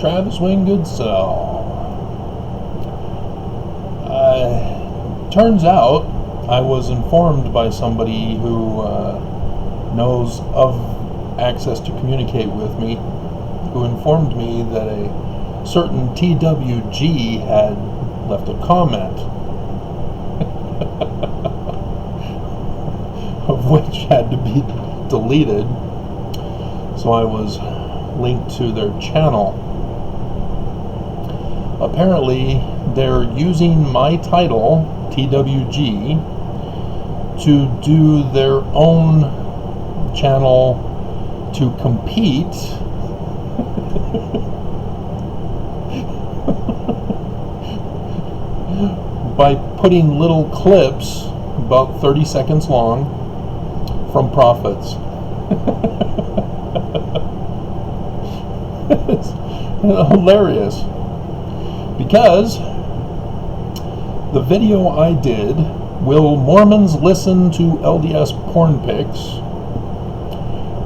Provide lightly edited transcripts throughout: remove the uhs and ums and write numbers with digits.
Travis Wingoodsell. Turns out I was informed by somebody who knows of access to communicate with me, who informed me that a certain TWG had left a comment of which had to be deleted, so I was linked to their channel. Apparently they're using my title, TWG, to do their own channel to compete by putting little clips about 30 seconds long from prophets. It's hilarious, because the video I did, Will Mormons Listen to LDS Porn Pics,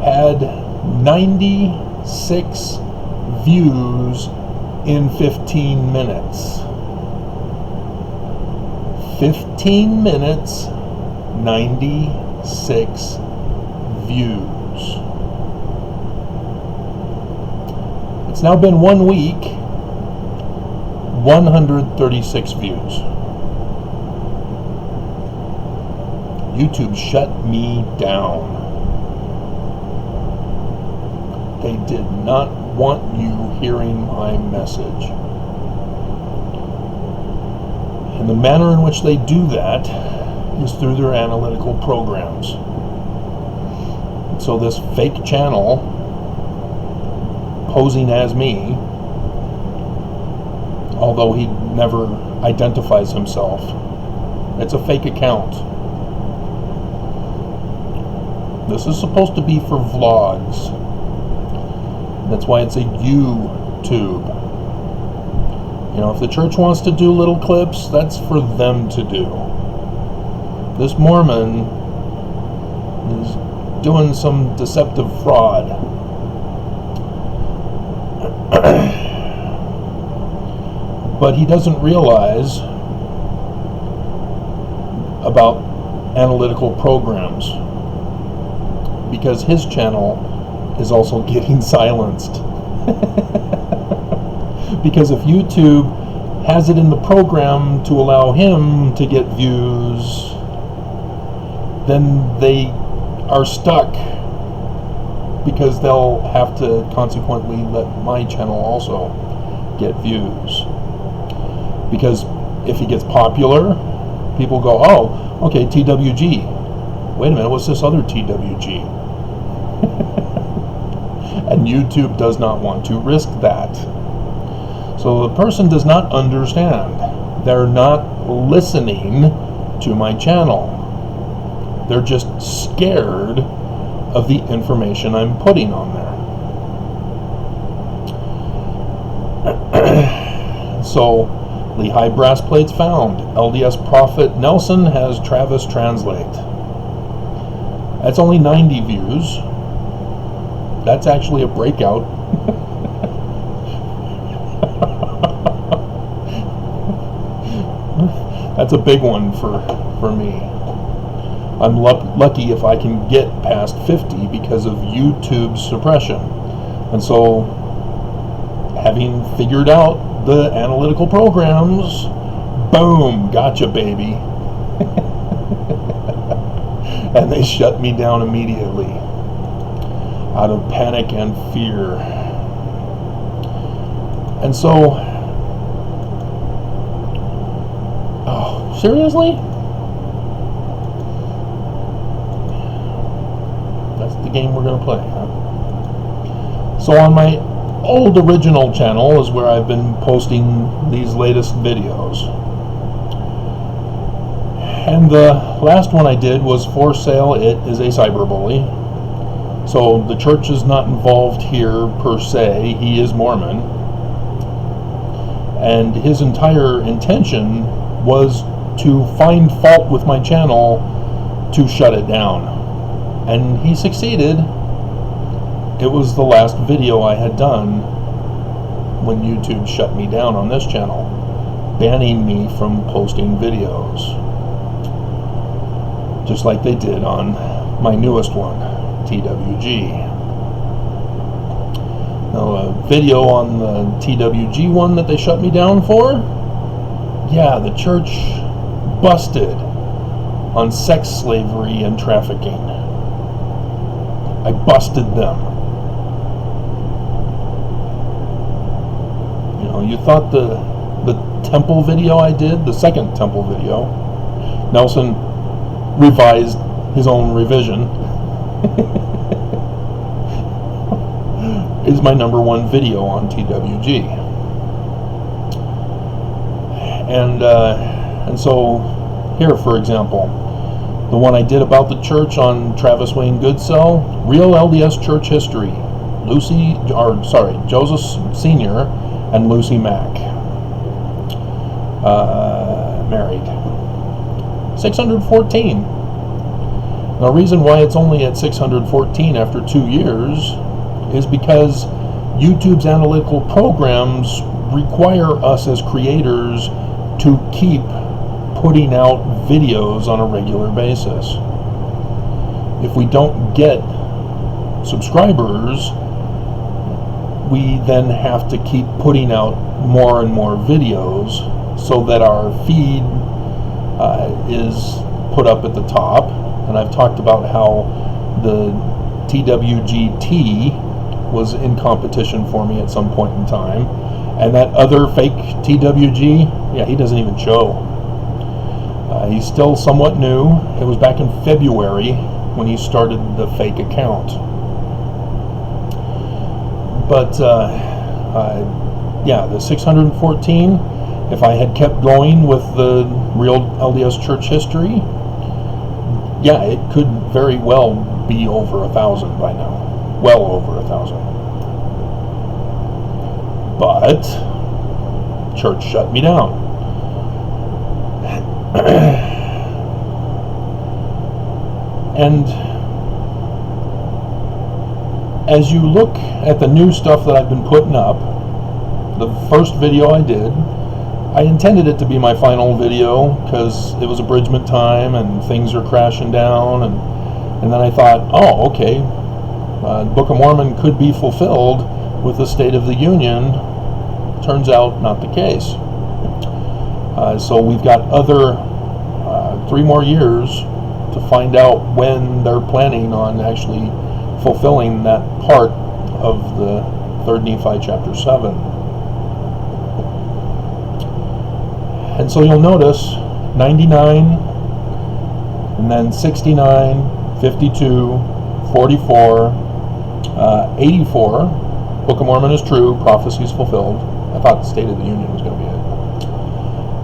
had 96 views in 15 minutes. 15 minutes, 96 views. It's now been 1 week, 136 views. YouTube shut me down. They did not want you hearing my message. And the manner in which they do that is through their analytical programs. So this fake channel, posing as me, although he never identifies himself, it's a fake account. This is supposed to be for vlogs. That's why it's a YouTube. You know, if the church wants to do little clips, that's for them to do. This Mormon is doing some deceptive fraud. But he doesn't realize about analytical programs, because his channel is also getting silenced. Because if YouTube has it in the program to allow him to get views, then they are stuck, because they'll have to consequently let my channel also get views. Because if he gets popular, people go, oh, okay, TWG. Wait a minute, what's this other TWG? And YouTube does not want to risk that. So the person does not understand. They're not listening to my channel. They're just scared of the information I'm putting on there. So, Lehigh brass plates found. LDS prophet Nelson has Travis translate. That's only 90 views. That's actually a breakout. That's a big one for me. I'm lucky if I can get past 50 because of YouTube suppression. And so, having figured out the analytical programs, boom, gotcha, baby. And they shut me down immediately out of panic and fear. And so, oh, seriously? That's the game we're going to play, huh? So on my old original channel is where I've been posting these latest videos. And the last one I did was For Sale, It Is a Cyberbully. So the church is not involved here per se. He is Mormon. And his entire intention was to find fault with my channel to shut it down. And he succeeded. It was the last video I had done when YouTube shut me down on this channel, banning me from posting videos, just like they did on my newest one, TWG. Now, a video on the TWG one that they shut me down for, yeah, the church busted on sex slavery and trafficking. I busted them. You know, you thought the temple video I did, the second temple video, Nelson revised his own revision, is my #1 video on TWG. And so here, for example, the one I did about the church on Travis Wayne Goodsell, Real LDS Church History, Joseph Sr. and Lucy Mack, married. 614. The reason why it's only at 614 after 2 years is because YouTube's analytical programs require us as creators to keep putting out videos on a regular basis. If we don't get subscribers, we then have to keep putting out more and more videos so that our feed is put up at the top. And I've talked about how the TWGT was in competition for me at some point in time, and that other fake TWG, yeah, he doesn't even show. He's still somewhat new. It was back in February when he started the fake account. But yeah, the 614, if I had kept going with the Real LDS Church History, yeah, it could very well be over 1,000 by now. Well over 1,000. But church shut me down. And as you look at the new stuff that I've been putting up, the first video I did, I intended it to be my final video because it was abridgment time and things are crashing down, and then I thought, oh, okay, Book of Mormon could be fulfilled with the State of the Union. Turns out not the case. So we've got other 3 more years to find out when they're planning on actually fulfilling that part of the 3rd Nephi chapter 7. And so you'll notice 99, and then 69, 52, 44, 84, Book of Mormon is true, prophecy is fulfilled. I thought the State of the Union was going to be it.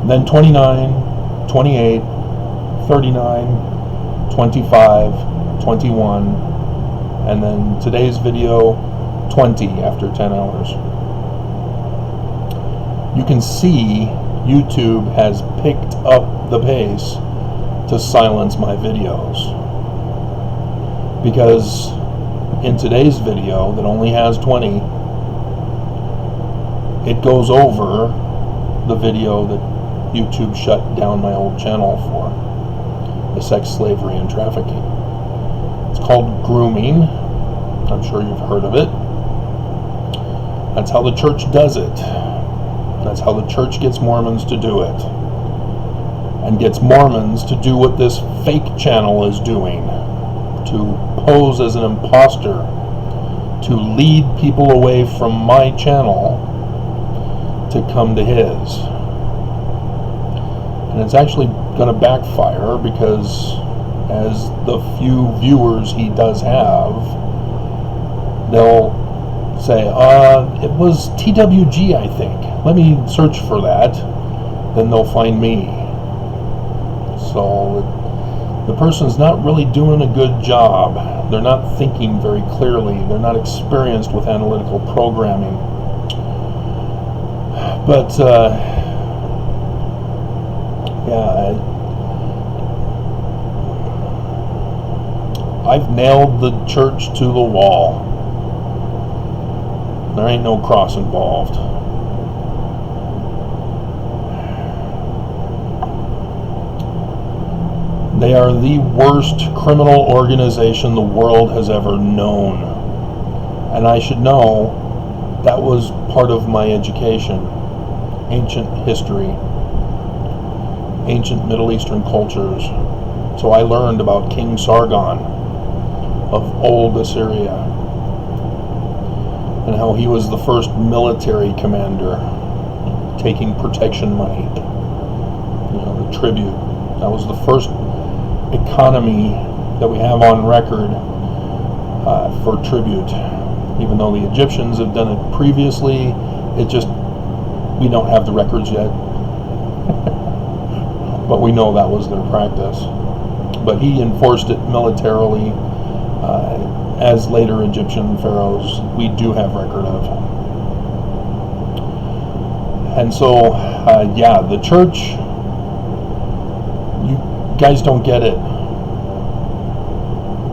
And then 29, 28, 39, 25, 21, and then today's video, 20 after 10 hours. You can see YouTube has picked up the pace to silence my videos, because in today's video that only has 20, it goes over the video that YouTube shut down my old channel for, the sex, slavery, and trafficking. It's called grooming. I'm sure you've heard of it. That's how the church does it. That's how the church gets Mormons to do it, and gets Mormons to do what this fake channel is doing, to pose as an imposter, to lead people away from my channel to come to his. And it's actually going to backfire, because as the few viewers he does have, they'll say, it was TWG, I think. Let me search for that. Then they'll find me. So the person's not really doing a good job. They're not thinking very clearly. They're not experienced with analytical programming. But, yeah, I've nailed the church to the wall. There ain't no cross involved. They are the worst criminal organization the world has ever known. And I should know that was part of my education. Ancient history, ancient Middle Eastern cultures. So I learned about King Sargon of old Assyria and how he was the first military commander taking protection money, the tribute. That was the first economy that we have on record for tribute. Even though the Egyptians have done it previously, we don't have the records yet. But we know that was their practice. But he enforced it militarily, as later Egyptian pharaohs we do have record of. And so, the church, you guys don't get it.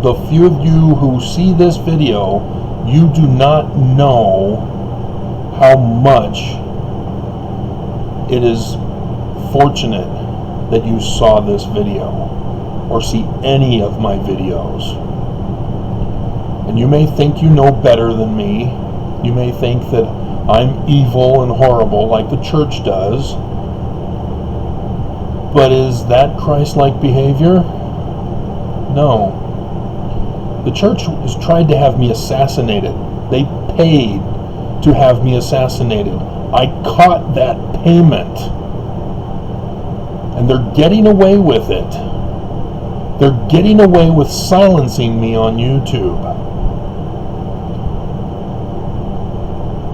The few of you who see this video, you do not know how much it is fortunate that you saw this video or see any of my videos. And you may think you know better than me. You may think that I'm evil and horrible like the church does. But is that Christ-like behavior? No. The church has tried to have me assassinated. They paid to have me assassinated. I caught that payment. And they're getting away with it. They're getting away with silencing me on YouTube.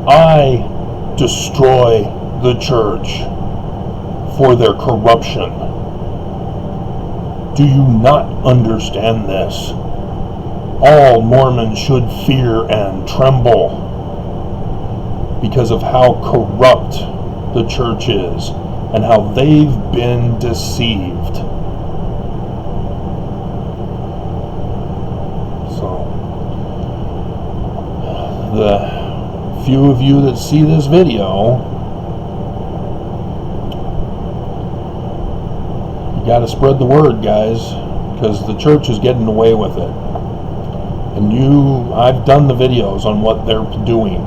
I destroy the church for their corruption. Do you not understand this? All Mormons should fear and tremble because of how corrupt the church is and how they've been deceived. So, the few of you that see this video, you got to spread the word, guys, because the church is getting away with it. And I've done the videos on what they're doing,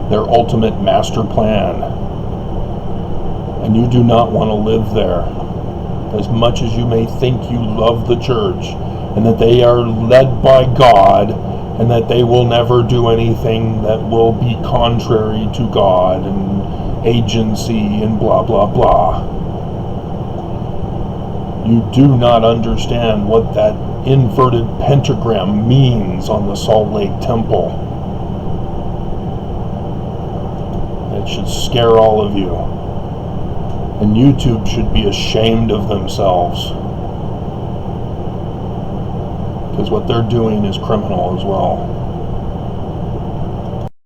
their ultimate master plan. And you do not want to live there. As much as you may think you love the church, and that they are led by God, and that they will never do anything that will be contrary to God and agency and blah, blah, blah. You do not understand what that inverted pentagram means on the Salt Lake Temple. It should scare all of you. And YouTube should be ashamed of themselves. Because what they're doing is criminal as well.